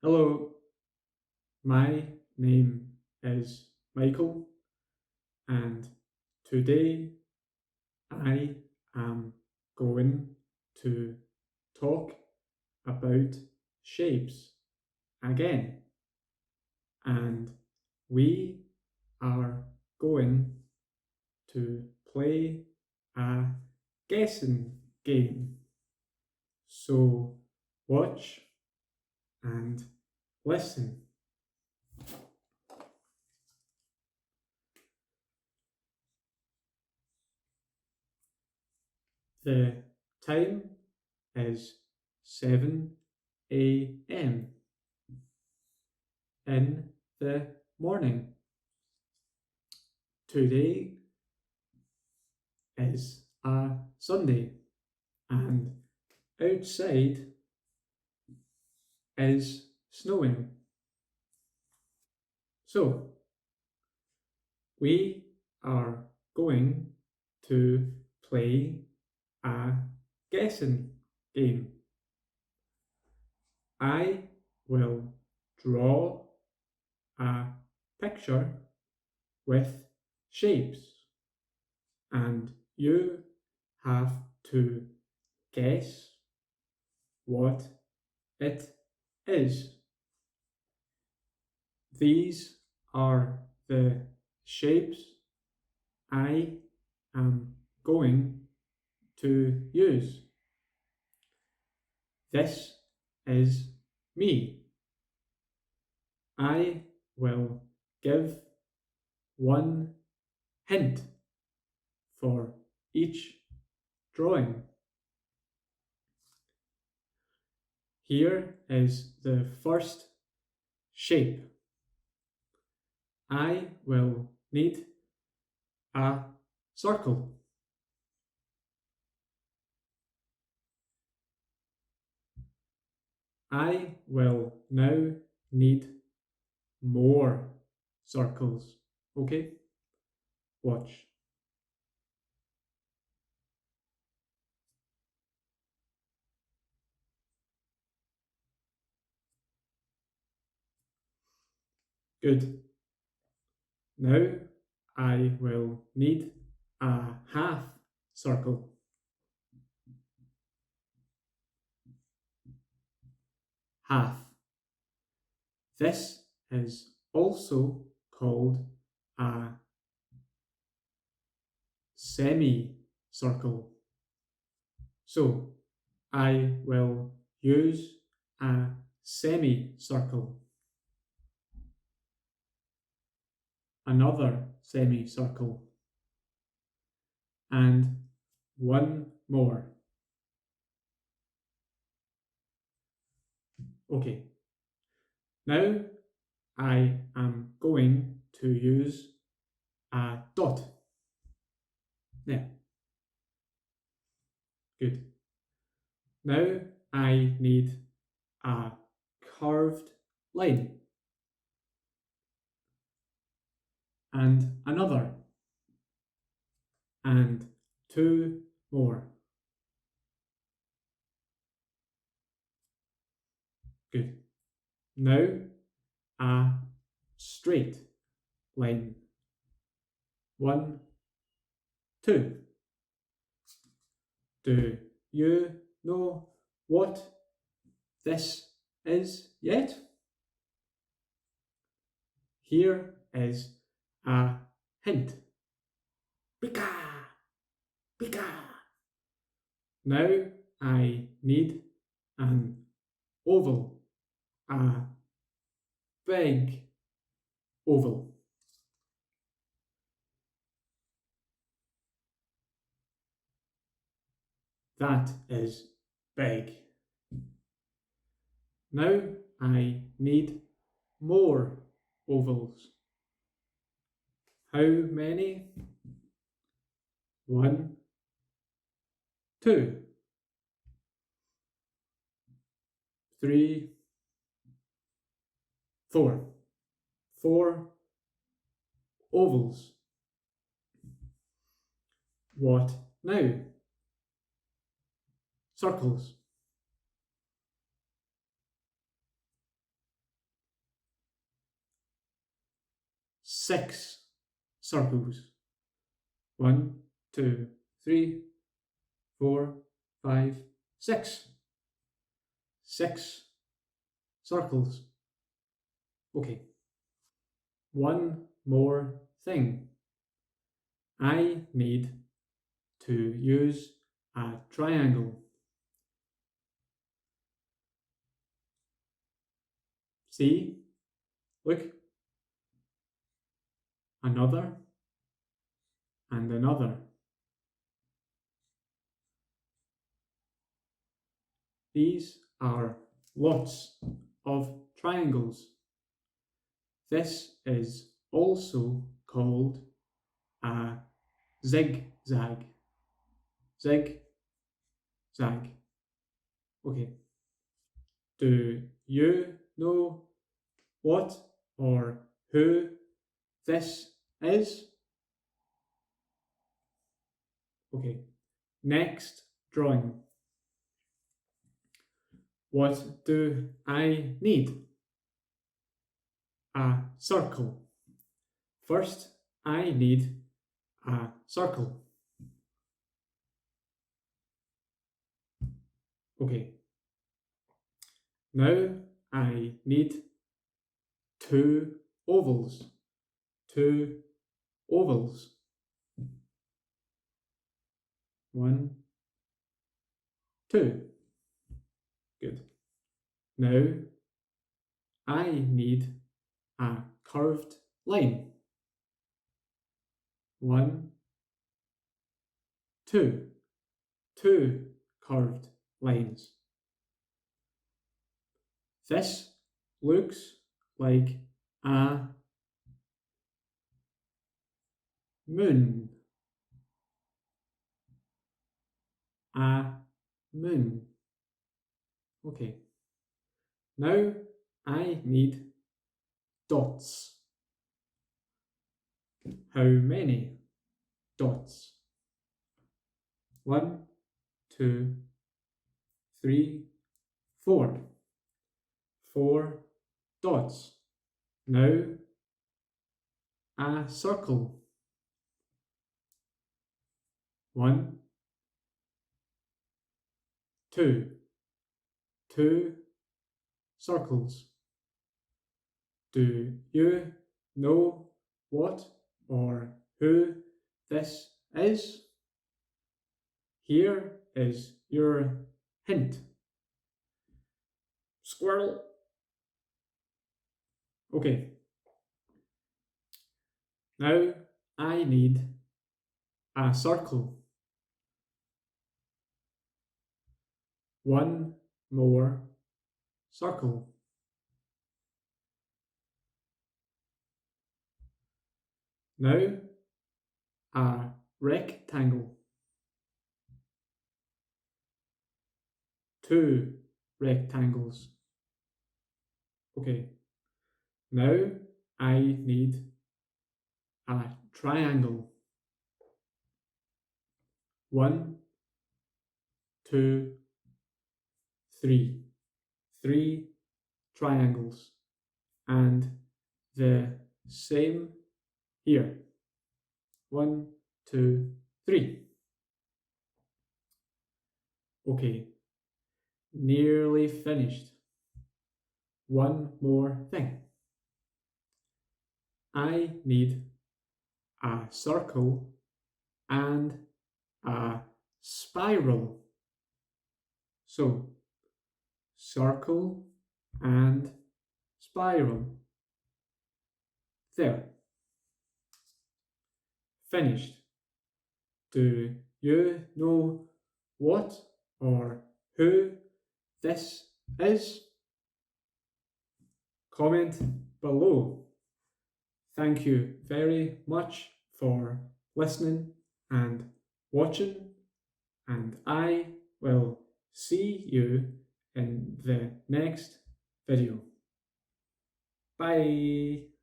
Hello, my name is Michael, and today I am going to talk about shapes again, and we are going to play a guessing game. So watch and listen. The time is 7 a.m. in the morning. Today is a Sunday and outside is snowing. So we are going to play a guessing game. I will draw a picture with shapes and you have to guess what it is. These are the shapes I am going to use. This is me. I will give one hint for each drawing. Here is the first shape. I will need a circle. I will now need more circles. Okay? Watch. Good. Now I will need a half circle. Half. This is also called a semicircle. So I will use a semicircle. Another semicircle. And one more. Okay. Now I am going to use a dot. There. Good. Now I need a curved line. And another. And two more. Good. Now a straight line. 1, 2. Do you know what this is yet? Here is a hint. Pika! Pika! Now I need an oval. A big oval. That is big. Now I need more ovals. How many? 1, 2, 3, 4. 4 ovals. What now? Circles. 6 circles. 1, 2, 3, 4, 5, 6. 6 circles. Okay. One more thing. I need to use a triangle. See? Look. Another and another. These are lots of triangles. This is also called a zigzag. Zig, zag. Okay. Do you know what or who this is? Okay. Next drawing. What do I need? A circle. First, I need a circle. Okay. Now I need 2 ovals. 2 ovals. 1, 2. Good. Now I need a curved line. 1, 2. 2 curved lines. This looks like a moon. A moon. Okay. Now I need dots. How many dots? 1, 2, 3, 4. 4 dots. Now a circle. 1, 2. 2 circles. Do you know what or who this is? Here is your hint. Squirrel. Okay. Now I need a circle. 1 more circle. Now a rectangle. 2 rectangles. Okay. Now I need a triangle. 1, 2, 3. 3 triangles. And the same here. 1, 2, 3. Okay. Nearly finished. One more thing. I need a circle and a spiral. So, circle and spiral. There. Finished. Do you know what or who this is? Comment below. Thank you very much for listening and watching, and I will see you in the next video. Bye.